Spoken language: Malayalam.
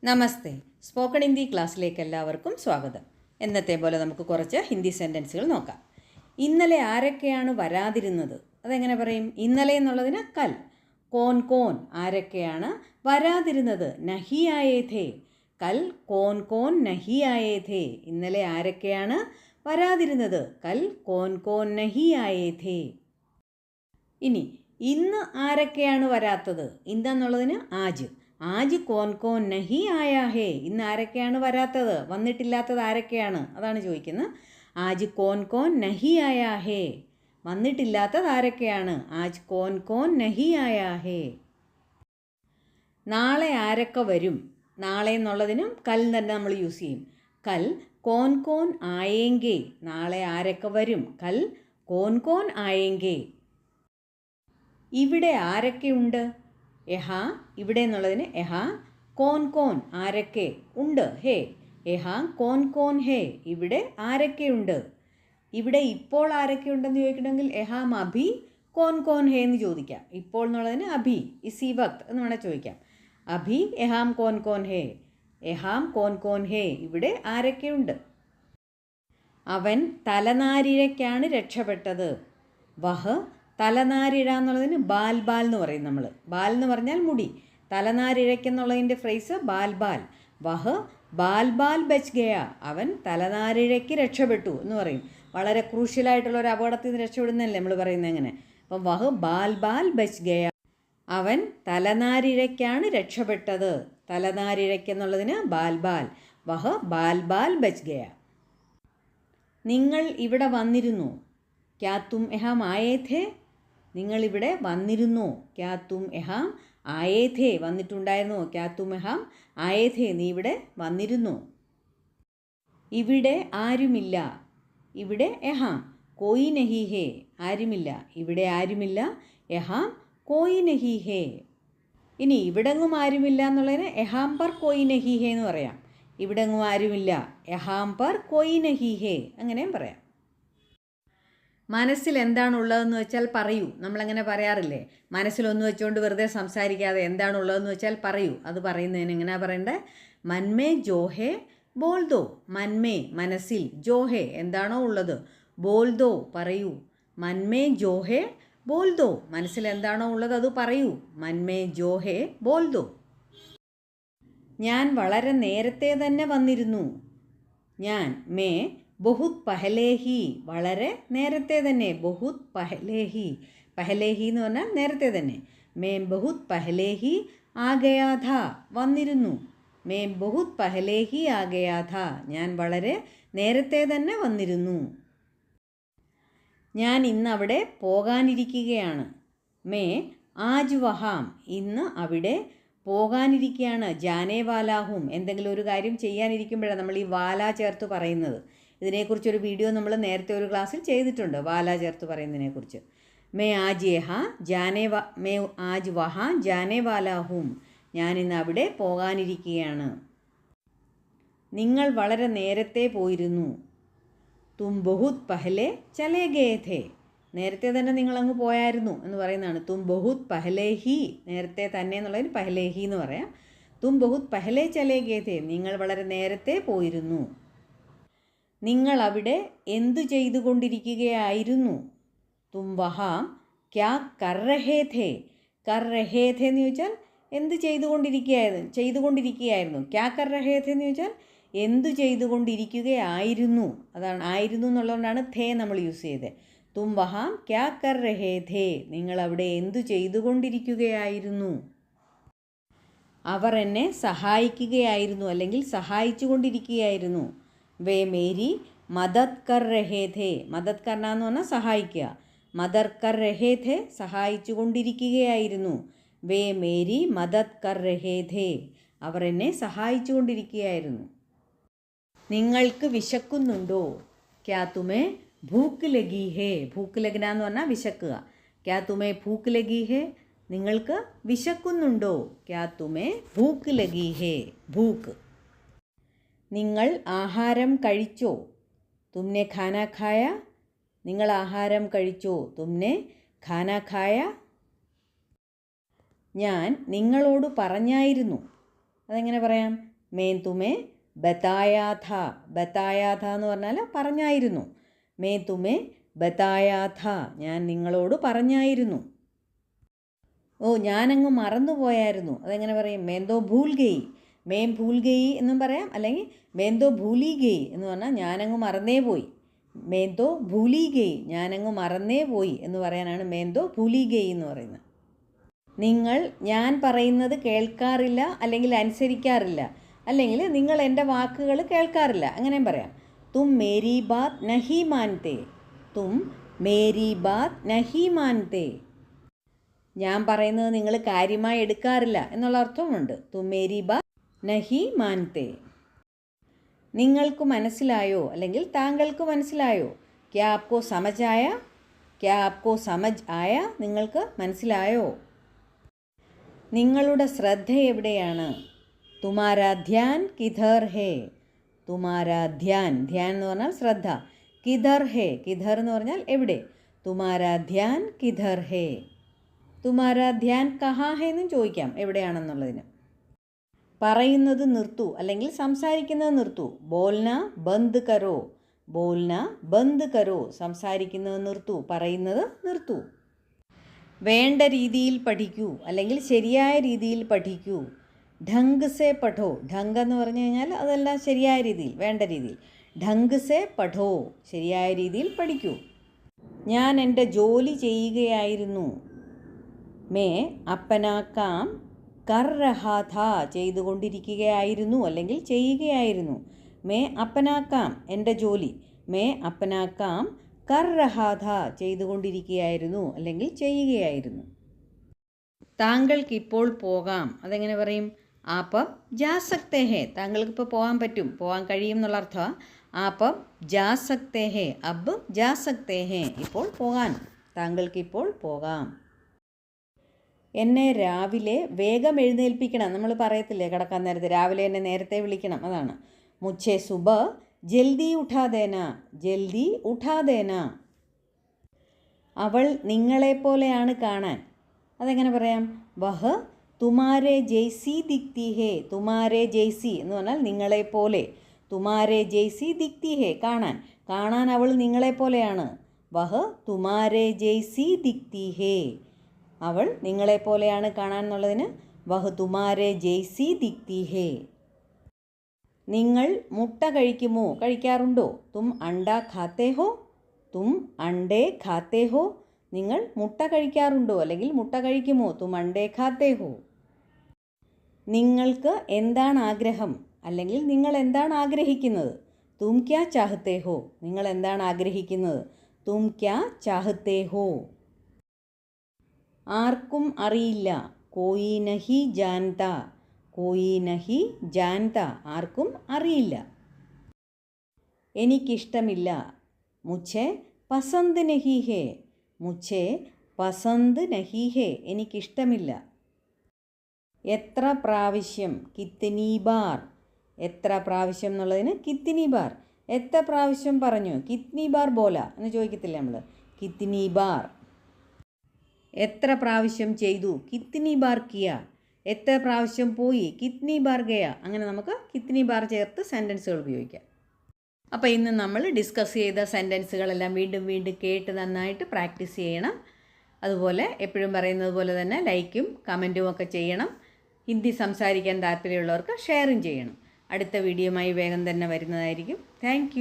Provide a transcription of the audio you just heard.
നമസ്തേ. സ്പോക്കൺ ഹിന്ദി ക്ലാസ്സിലേക്ക് എല്ലാവർക്കും സ്വാഗതം. എന്നത്തെ പോലെ നമുക്ക് കുറച്ച് ഹിന്ദി സെൻറ്റൻസുകൾ നോക്കാം. ഇന്നലെ ആരൊക്കെയാണ് വരാതിരുന്നത്? അതെങ്ങനെ പറയും? ഇന്നലെ എന്നുള്ളതിന് കൽ. കോൻ കോൻ ആരൊക്കെയാണ് വരാതിരുന്നത്? നഹി ആയേ ഥേ. കൽ കോൻ കോൻ നഹി ആയേ ഥേ. ഇന്നലെ ആരൊക്കെയാണ് വരാതിരുന്നത്? കൽ കോൻ കോൻ നഹി ആയേ ഥേ. ഇനി ഇന്ന് ആരൊക്കെയാണ് വരാത്തത്? ഇന്നെന്നുള്ളതിന് ആജ്. ആജ് കോൻ കോൻ നഹി ആയാ ഹേ. ഇന്ന് ആരൊക്കെയാണ് വരാത്തത്? വന്നിട്ടില്ലാത്തത് ആരൊക്കെയാണ്? അതാണ് ചോദിക്കുന്നത്. ആജ് കോൻ കോൻ നഹി ആയാ ഹേ. വന്നിട്ടില്ലാത്തത് ആരൊക്കെയാണ്? ആജ് കോൻ കോൻ നഹി ആയാ ഹേ. നാളെ ആരൊക്കെ വരും? നാളെ എന്നുള്ളതിനും കൽ തന്നെ നമ്മൾ യൂസ് ചെയ്യും. കൽ കോൻ കോൻ ആയേങ്കേ. നാളെ ആരൊക്കെ വരും? കൽ കോൻ കോൻ ആയേങ്കേ. ഇവിടെ ആരൊക്കെയുണ്ട്? യഹാ. ഇവിടെ എന്നുള്ളതിന് യഹാ കോൻ കോൻ ആരൊക്കെ ഉണ്ട് ഹേ. യഹാ കോൻ കോൻ ഹേ. ഇവിടെ ആരൊക്കെയുണ്ട്? ഇവിടെ ഇപ്പോൾ ആരൊക്കെയുണ്ടെന്ന് ചോദിക്കണമെങ്കിൽ യഹാം അഭി കോൻ കോൻ ഹേ എന്ന് ചോദിക്കാം. ഇപ്പോൾ എന്നുള്ളതിന് അഭി ഇസി വക്ത് എന്ന് വേണേൽ ചോദിക്കാം. അഭി യഹാം കോൻ കോൻ ഹേ. യഹാം കോൻ കോൻ ഹേ. ഇവിടെ ആരൊക്കെയുണ്ട്? അവൻ തലനാരിഴയ്ക്കാണ് രക്ഷപ്പെട്ടത്. വഹ് തലനാരിഴ എന്നുള്ളതിന് ബാൽ ബാൽ എന്ന് പറയും നമ്മൾ. ബാൽ എന്ന് പറഞ്ഞാൽ മുടി. തലനാരിഴയ്ക്കെന്നുള്ളതിൻ്റെ ഫ്രേസ് ബാൽ ബാൽ. വഹ് ബാൽ ബാൽ ബച്ച് ഗയ. അവൻ തലനാരിഴയ്ക്ക് രക്ഷപ്പെട്ടു എന്ന് പറയും. വളരെ ക്രൂഷ്യലായിട്ടുള്ള ഒരു അപകടത്തിൽ നിന്ന് രക്ഷപ്പെടുന്നതല്ലേ നമ്മൾ പറയുന്നത് അങ്ങനെ. അപ്പം വഹ് ബാൽ ബാൽ ബച്ച് ഗയ. അവൻ തലനാരിഴയ്ക്കാണ് രക്ഷപ്പെട്ടത്. തലനാരിഴയ്ക്കെന്നുള്ളതിന് ബാൽ ബാൽ. വഹ് ബാൽ ബാൽ ബച്ച് ഗയ. നിങ്ങൾ ഇവിടെ വന്നിരുന്നു. ക്യാ തും യഹാം ആയേ ഥേ. നിങ്ങളിവിടെ വന്നിരുന്നോ? ക്യാ തും യഹാം ആയേ ഥേ. വന്നിട്ടുണ്ടായിരുന്നോ? ക്യാ തും യഹാം ആയേ ഥേ. നീ ഇവിടെ വന്നിരുന്നോ? ഇവിടെ ആരുമില്ല. ഇവിടെ യഹാം കോയി നഹി ഹേ. ആരുമില്ല. ഇവിടെ ആരുമില്ല. യഹാം കോയി നഹി ഹേ. ഇനി ഇവിടെങ്ങും ആരുമില്ല എന്നുള്ളതിന് യഹാം പർ കോയി നഹി ഹേ എന്ന് പറയാം. ഇവിടെങ്ങും ആരുമില്ല. യഹാം പർ കോയി നഹി ഹേ. അങ്ങനെയും പറയാം. മനസ്സിൽ എന്താണുള്ളതെന്ന് വെച്ചാൽ പറയൂ. നമ്മളങ്ങനെ പറയാറില്ലേ? മനസ്സിലൊന്ന് വെച്ചുകൊണ്ട് വെറുതെ സംസാരിക്കാതെ എന്താണുള്ളതെന്ന് വെച്ചാൽ പറയൂ. അത് പറയുന്നതിന് എങ്ങനെയാണ് പറയേണ്ടത്? മൻമേ ജോഹേ ബോൾദോ. മൻമേ മനസ്സിൽ, ജോഹേ എന്താണോ ഉള്ളത്, ബോൾദോ പറയൂ. മൻമേ ജോഹേ ബോൾദോ. മനസ്സിൽ എന്താണോ ഉള്ളത് അത് പറയൂ. മൻമേ ജോഹേ ബോൾദോ. ഞാൻ വളരെ നേരത്തെ തന്നെ വന്നിരുന്നു. ഞാൻ മേ ബഹുത് പഹലേ ഹി. വളരെ നേരത്തെ തന്നെ. ബഹുത് പഹലേ ഹി. പഹലേ ഹി എന്ന് പറഞ്ഞാൽ നേരത്തെ തന്നെ. മേ ബഹുത് പഹലേ ഹി ആ ഗയാ ഥാ. വന്നിരുന്നു. മേ ബഹുത് പഹലേ ഹി ആ ഗയാ ഥാ. ഞാൻ വളരെ നേരത്തെ തന്നെ വന്നിരുന്നു. ഞാൻ ഇന്ന് അവിടെ പോകാനിരിക്കുകയാണ്. മേ ആജ് വഹാം. ഇന്ന് അവിടെ പോകാനിരിക്കുകയാണ്. ജാനേ വാലാഹും. എന്തെങ്കിലും ഒരു കാര്യം ചെയ്യാനിരിക്കുമ്പോഴാണ് നമ്മൾ ഈ വാല ചേർത്ത് പറയുന്നത്. ഇതിനെക്കുറിച്ചൊരു വീഡിയോ നമ്മൾ നേരത്തെ ഒരു ക്ലാസ്സിൽ ചെയ്തിട്ടുണ്ട്, വാല ചേർത്ത് പറയുന്നതിനെക്കുറിച്ച്. മേ ആജ് യഹാ മേ ആജ് വഹാ ജാനേ വാലാഹും. ഞാൻ ഇന്ന് അവിടെ പോകാനിരിക്കുകയാണ്. നിങ്ങൾ വളരെ നേരത്തെ പോയിരുന്നു. തും ബഹുത് പഹലേ ചലേ ഗേ ഥേ. നേരത്തെ തന്നെ നിങ്ങളങ്ങ് പോയായിരുന്നു എന്ന് പറയുന്നതാണ്. തും ബഹുത് പഹലേ ഹി. നേരത്തെ തന്നെ എന്നുള്ളതിന് പഹലേ ഹി എന്ന് പറയാം. തും ബഹുത് പഹലേ ചലേ ഗേ ഥേ. നിങ്ങൾ വളരെ നേരത്തെ പോയിരുന്നു. നിങ്ങൾ അവിടെ എന്തു ചെയ്തുകൊണ്ടിരിക്കുകയായിരുന്നു? തും വഹാം ക്യാ കർ രഹേ ഥേ. കർ രഹേ ഥേ എന്ന് ചോദിച്ചാൽ എന്ത് ചെയ്തുകൊണ്ടിരിക്കുകയായിരുന്നു. ക്യാ കർ രഹേ ഥേ എന്ന് ചോദിച്ചാൽ എന്തു ചെയ്തുകൊണ്ടിരിക്കുകയായിരുന്നു. അതാണ് ആയിരുന്നു എന്നുള്ളതുകൊണ്ടാണ് ഥേ നമ്മൾ യൂസ് ചെയ്തത്. തും വഹാം ക്യാ കർ രഹേ ഥേ. നിങ്ങൾ അവിടെ എന്തു ചെയ്തുകൊണ്ടിരിക്കുകയായിരുന്നു. അവർ എന്നെ സഹായിക്കുകയായിരുന്നു അല്ലെങ്കിൽ സഹായിച്ചു കൊണ്ടിരിക്കുകയായിരുന്നു. വേ മേരി മദത് കർ രഹേ ഥേ. മദത് കർണ എന്ന് പറഞ്ഞാൽ സഹായിക്കുക. മദർ കർ രഹേ ഥേ. സഹായിച്ചു കൊണ്ടിരിക്കുകയായിരുന്നു. വേ മേരി മദത് കർ രഹേ ഥേ. അവർ എന്നെ സഹായിച്ചു കൊണ്ടിരിക്കുകയായിരുന്നു. നിങ്ങൾക്ക് വിശക്കുന്നുണ്ടോ? ക്യാ തുമേ ഭൂക്ക് ലഗി ഹേ. ഭൂക്ക് ലഗ്ന എന്ന് പറഞ്ഞാൽ വിശക്കുക. ക്യാ തുമേ ഭൂക്ക് ലഗി ഹേ. നിങ്ങൾക്ക് വിശക്കുന്നുണ്ടോ? ക്യാ തുമേ ഭൂക്ക് ലഗി ഹേ. ഭൂക്ക്. നിങ്ങൾ ആഹാരം കഴിച്ചോ? തുമ്നെ ഖാന ഖായ. നിങ്ങൾ ആഹാരം കഴിച്ചോ? തുമ്നെ ഖാന ഖായ. ഞാൻ നിങ്ങളോട് പറഞ്ഞായിരുന്നു. അതെങ്ങനെ പറയാം? മേൻ തുമേ ബതായാ ഥാ. ബതായാ ഥാ എന്ന് പറഞ്ഞാൽ പറഞ്ഞായിരുന്നു. മേൻ തുമേ ബതായാ ഥാ, ഞാൻ നിങ്ങളോട് പറഞ്ഞായിരുന്നു. ഓ, ഞാനങ്ങ് മറന്നുപോയായിരുന്നു. അതെങ്ങനെ പറയും? മേന്തോ ഭൂൽ ഗയി. മേം ഭൂൽ ഗയി എന്നും പറയാം, അല്ലെങ്കിൽ മേന്തോ ഭൂലി ഗയി എന്ന് പറഞ്ഞാൽ ഞാനങ്ങ് മറന്നേ പോയി. മേന്തോ ഭൂലി ഗയി, ഞാനങ്ങ് മറന്നേ പോയി എന്ന് പറയാനാണ് മേന്തോ ഭൂലി ഗയി എന്ന് പറയുന്നത്. നിങ്ങൾ ഞാൻ പറയുന്നത് കേൾക്കാറില്ല, അല്ലെങ്കിൽ അനുസരിക്കാറില്ല, അല്ലെങ്കിൽ നിങ്ങൾ എൻ്റെ വാക്കുകൾ കേൾക്കാറില്ല, അങ്ങനെയും പറയാം. തും മേരി ബാത് നഹി മാൻതേ. തും മേരി ബാത് നഹി മാൻതേ. ഞാൻ പറയുന്നത് നിങ്ങൾ കാര്യമായി എടുക്കാറില്ല എന്നുള്ള അർത്ഥമുണ്ട്. തും മേരി ബാത് നഹി മാൻതേ. നിങ്ങൾക്ക് മനസ്സിലായോ, അല്ലെങ്കിൽ താങ്കൾക്ക് മനസ്സിലായോ? ക്യാ ആപ്കോ സമജ് ആയ? ക്യാ ആപ്കോ സമജ് ആയ? നിങ്ങൾക്ക് മനസ്സിലായോ? നിങ്ങളുടെ ശ്രദ്ധ എവിടെയാണ്? തുമാരാ ധ്യാൻ കിധർ ഹേ. തുമാരാ ധ്യാൻ, ധ്യാൻ എന്ന് പറഞ്ഞാൽ ശ്രദ്ധ. കിധർ ഹേ, കിധർ എന്ന് പറഞ്ഞാൽ എവിടെ. തുമാരാ ധ്യാൻ കിധർ ഹേ. തുമാരാ ധ്യാൻ കഹാ ഹേ എന്നും ചോദിക്കാം, എവിടെയാണെന്നുള്ളതിന്. പറയുന്നത് നിർത്തൂ, അല്ലെങ്കിൽ സംസാരിക്കുന്നത് നിർത്തൂ. ബോൽന ബന്ദ് കരോ. ബോൽന ബന്ദ് കരോ, സംസാരിക്കുന്നത് നിർത്തൂ, പറയുന്നത് നിർത്തൂ. വേണ്ട രീതിയിൽ പഠിക്കൂ, അല്ലെങ്കിൽ ശരിയായ രീതിയിൽ പഠിക്കൂ. ഢങ്ക് സേ പഠോ. ഢങ്ക് എന്ന് പറഞ്ഞു കഴിഞ്ഞാൽ അതെല്ലാം ശരിയായ രീതിയിൽ, വേണ്ട രീതിയിൽ. ഢങ്ക് സേ പഠോ, ശരിയായ രീതിയിൽ പഠിക്കൂ. ഞാൻ എൻ്റെ ജോലി ചെയ്യുകയായിരുന്നു. മേ അപ്പനാ കാം കർ രഹാ ഥാ, ചെയ്തുകൊണ്ടിരിക്കുകയായിരുന്നു, അല്ലെങ്കിൽ ചെയ്യുകയായിരുന്നു. മേ അപ്പനാ കാം, എൻ്റെ ജോലി. മേ അപ്പനാ കാം കർ രഹാ ഥാ, ചെയ്തുകൊണ്ടിരിക്കുകയായിരുന്നു, അല്ലെങ്കിൽ ചെയ്യുകയായിരുന്നു. താങ്കൾക്കിപ്പോൾ പോകാം. അതെങ്ങനെ പറയും? ആപ്പ് ജാ സക്തേ ഹേ. താങ്കൾക്കിപ്പോൾ പോകാൻ പറ്റും, പോകാൻ കഴിയും എന്നുള്ള അർത്ഥമാണ്. ആപ്പ് ജാ സക്തേ ഹേ. അബ് ജാ സക്തേ ഹേ, ഇപ്പോൾ പോകാൻ, താങ്കൾക്കിപ്പോൾ പോകാം. എന്നെ രാവിലെ വേഗം എഴുന്നേൽപ്പിക്കണം. നമ്മൾ പറയത്തില്ലേ കിടക്കാൻ നേരത്തെ, രാവിലെ എന്നെ നേരത്തെ വിളിക്കണം, അതാണ്. മുझे സുബഹ ജൽദി ഉഠാ ദേന. ജൽദി ഉഠാ ദേന. അവൾ നിങ്ങളെപ്പോലെയാണ് കാണാൻ. അതെങ്ങനെ പറയാം? വഹ് തുമാരെ ജയ്സി ദിക്തി ഹേ. തുമാരെ ജയ്സി എന്ന് പറഞ്ഞാൽ നിങ്ങളെപ്പോലെ. തുമാരെ ജയ്സി ദിക്തി ഹേ, കാണാൻ. കാണാൻ അവൾ നിങ്ങളെപ്പോലെയാണ്. വഹ് തുമാരെ ജയ്സി ദിക്തി ഹേ. അവൾ നിങ്ങളെപ്പോലെയാണ് കാണാൻ എന്നുള്ളതിന് വഹ് തുമാരെ ജയ്സി ദിക്തി ഹേ. നിങ്ങൾ മുട്ട കഴിക്കുമോ, കഴിക്കാറുണ്ടോ? തും അണ്ട ഖാത്തേ ഹോ. തും അണ്ടേ ഖാത്തേ ഹോ. നിങ്ങൾ മുട്ട കഴിക്കാറുണ്ടോ, അല്ലെങ്കിൽ മുട്ട കഴിക്കുമോ? തും അണ്ടേ ഖാത്തേ ഹോ. നിങ്ങൾക്ക് എന്താണ് ആഗ്രഹം, അല്ലെങ്കിൽ നിങ്ങൾ എന്താണ് ആഗ്രഹിക്കുന്നത്? തും ക്യാ ചാഹത്തേ ഹോ. നിങ്ങൾ എന്താണ് ആഗ്രഹിക്കുന്നത്? തും ക്യാ ചാഹത്തേ ഹോ. ആർക്കും അറിയില്ല. കോയി നഹി ജാൻതാ. കോയി നഹി ജാൻതാ, ആർക്കും അറിയില്ല. എനിക്കിഷ്ടമില്ല. മുझे പസന്ത് നഹി ഹേ. മുझे പസന്ത് നഹി ഹേ, എനിക്കിഷ്ടമില്ല. എത്ര പ്രാവശ്യം? കിത്നി ബാർ. എത്ര പ്രാവശ്യം എന്നുള്ളതിന് കിത്നി ബാർ. എത്ര പ്രാവശ്യം പറഞ്ഞു? കിത്നി ബാർ ബോല എന്ന് ചോദിക്കത്തില്ലേ നമ്മൾ, കിത്നി ബാർ. എത്ര പ്രാവശ്യം ചെയ്തു? കിത്നി ബാർ കിയ. എത്ര പ്രാവശ്യം പോയി? കിത്നി ബാർ ഗയ. അങ്ങനെ നമുക്ക് കിത്നി ബാർ ചേർത്ത് സെൻറ്റൻസുകൾ ഉപയോഗിക്കാം. അപ്പോൾ ഇന്ന് നമ്മൾ ഡിസ്കസ് ചെയ്ത സെൻറ്റൻസുകളെല്ലാം വീണ്ടും വീണ്ടും കേട്ട് നന്നായിട്ട് പ്രാക്ടീസ് ചെയ്യണം. അതുപോലെ എപ്പോഴും പറയുന്നത് പോലെ തന്നെ ലൈക്കും കമൻറ്റും ഒക്കെ ചെയ്യണം. ഹിന്ദി സംസാരിക്കാൻ താല്പര്യമുള്ളവർക്ക് ഷെയറും ചെയ്യണം. അടുത്ത വീഡിയോയുമായി വേഗം തന്നെ വരുന്നതായിരിക്കും. താങ്ക്